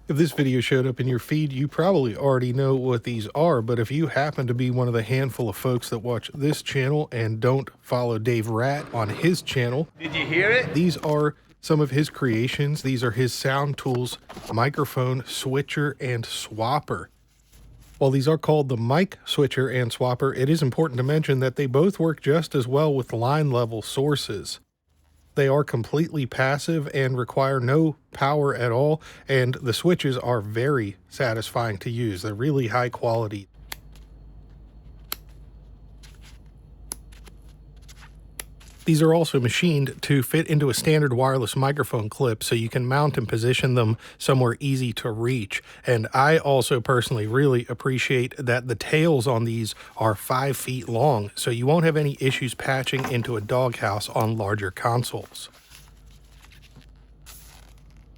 If this video showed up in your feed, you probably already know what these are, but if you happen to be one of the handful of folks that watch this channel and don't follow Dave Rat on his channel, did you hear it? These are some of his creations. These are his SoundTools microphone switcher and swapper. While these are called the mic switcher and swapper, it is important to mention that they both work just as well with line level sources. They are completely passive and require no power at all, and the switches are very satisfying to use. They're really high quality. These are also machined to fit into a standard wireless microphone clip, so you can mount and position them somewhere easy to reach. And I also personally really appreciate that the tails on these are 5 feet long, so you won't have any issues patching into a doghouse on larger consoles.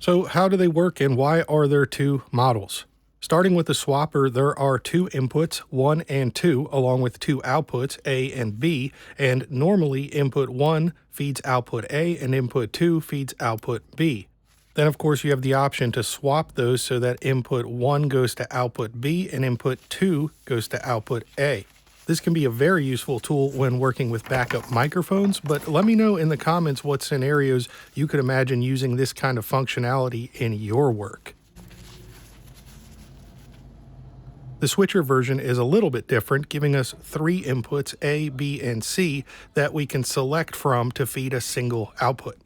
So how do they work and why are there two models? Starting with the swapper, there are 2 inputs, 1 and 2, along with 2 outputs, A and B, and normally input 1 feeds output A and input 2 feeds output B. Then of course you have the option to swap those so that input 1 goes to output B and input 2 goes to output A. This can be a very useful tool when working with backup microphones, but let me know in the comments what scenarios you could imagine using this kind of functionality in your work. The switcher version is a little bit different, giving us 3 inputs, A, B, and C, that we can select from to feed a single output.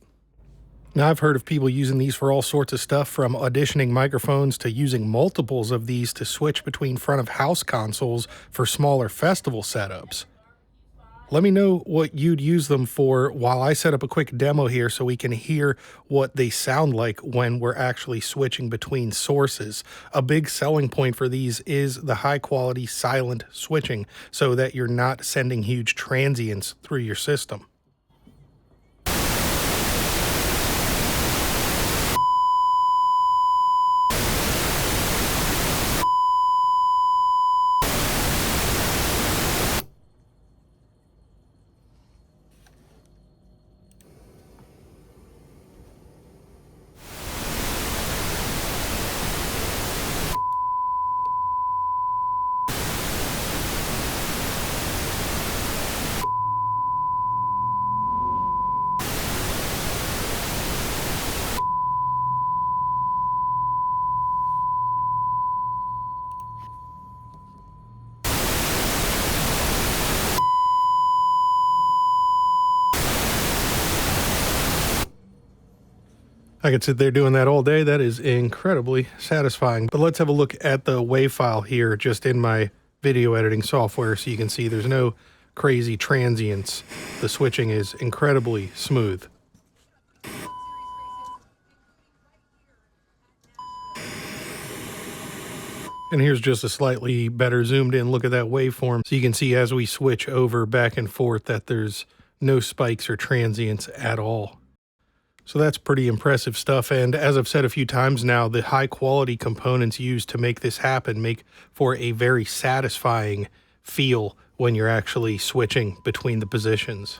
Now, I've heard of people using these for all sorts of stuff, from auditioning microphones to using multiples of these to switch between front of house consoles for smaller festival setups. Let me know what you'd use them for while I set up a quick demo here so we can hear what they sound like when we're actually switching between sources. A big selling point for these is the high quality silent switching so that you're not sending huge transients through your system. I could sit there doing that all day. That is incredibly satisfying. But let's have a look at the WAV file here just in my video editing software so you can see there's no crazy transients. The switching is incredibly smooth. And here's just a slightly better zoomed in look at that waveform so you can see as we switch over back and forth that there's no spikes or transients at all. So that's pretty impressive stuff, and as I've said a few times now, the high quality components used to make this happen make for a very satisfying feel when you're actually switching between the positions.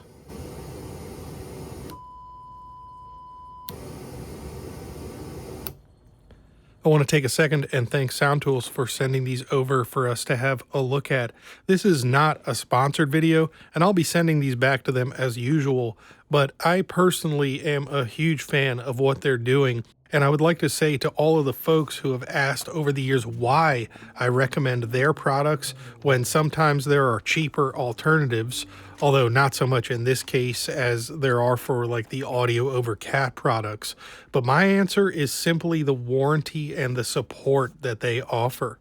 I want to take a second and thank SoundTools for sending these over for us to have a look at. This is not a sponsored video, and I'll be sending these back to them as usual, but I personally am a huge fan of what they're doing, and I would like to say to all of the folks who have asked over the years why I recommend their products when sometimes there are cheaper alternatives, although not so much in this case as there are for like the audio over CAT products. But my answer is simply the warranty and the support that they offer.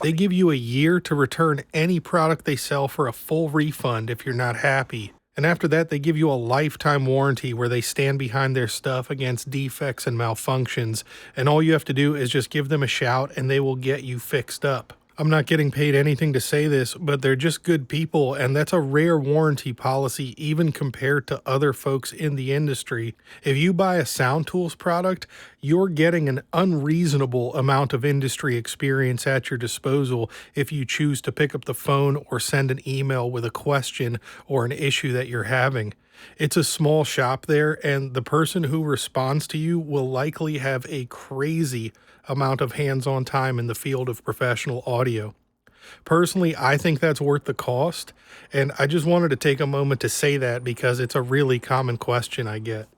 They give you a year to return any product they sell for a full refund if you're not happy. And after that, they give you a lifetime warranty where they stand behind their stuff against defects and malfunctions. And all you have to do is just give them a shout and they will get you fixed up. I'm not getting paid anything to say this, but they're just good people, and that's a rare warranty policy even compared to other folks in the industry. If you buy a SoundTools product, you're getting an unreasonable amount of industry experience at your disposal if you choose to pick up the phone or send an email with a question or an issue that you're having. It's a small shop there, and the person who responds to you will likely have a crazy amount of hands-on time in the field of professional audio. Personally, I think that's worth the cost, and I just wanted to take a moment to say that because it's a really common question I get.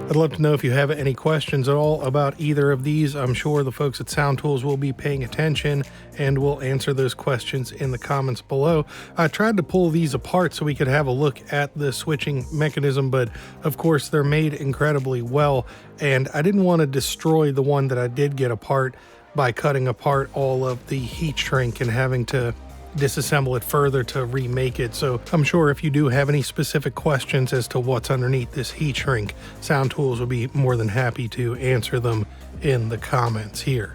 I'd love to know if you have any questions at all about either of these. I'm sure the folks at SoundTools will be paying attention and will answer those questions in the comments below. I tried to pull these apart so we could have a look at the switching mechanism, but of course they're made incredibly well, and I didn't want to destroy the one that I did get apart by cutting apart all of the heat shrink and having to disassemble it further to remake it. So I'm sure if you do have any specific questions as to what's underneath this heat shrink, SoundTools will be more than happy to answer them in the comments here.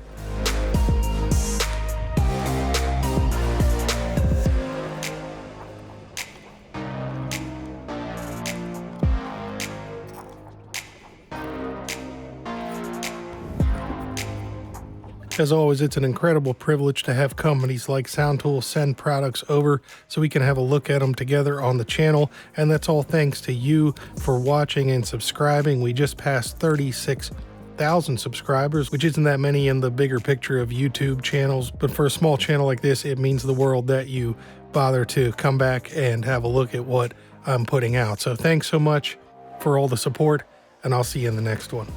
As always, it's an incredible privilege to have companies like SoundTools send products over so we can have a look at them together on the channel, and that's all thanks to you for watching and subscribing. We just passed 36,000 subscribers, which isn't that many in the bigger picture of YouTube channels, but for a small channel like this, it means the world that you bother to come back and have a look at what I'm putting out. So thanks so much for all the support, and I'll see you in the next one.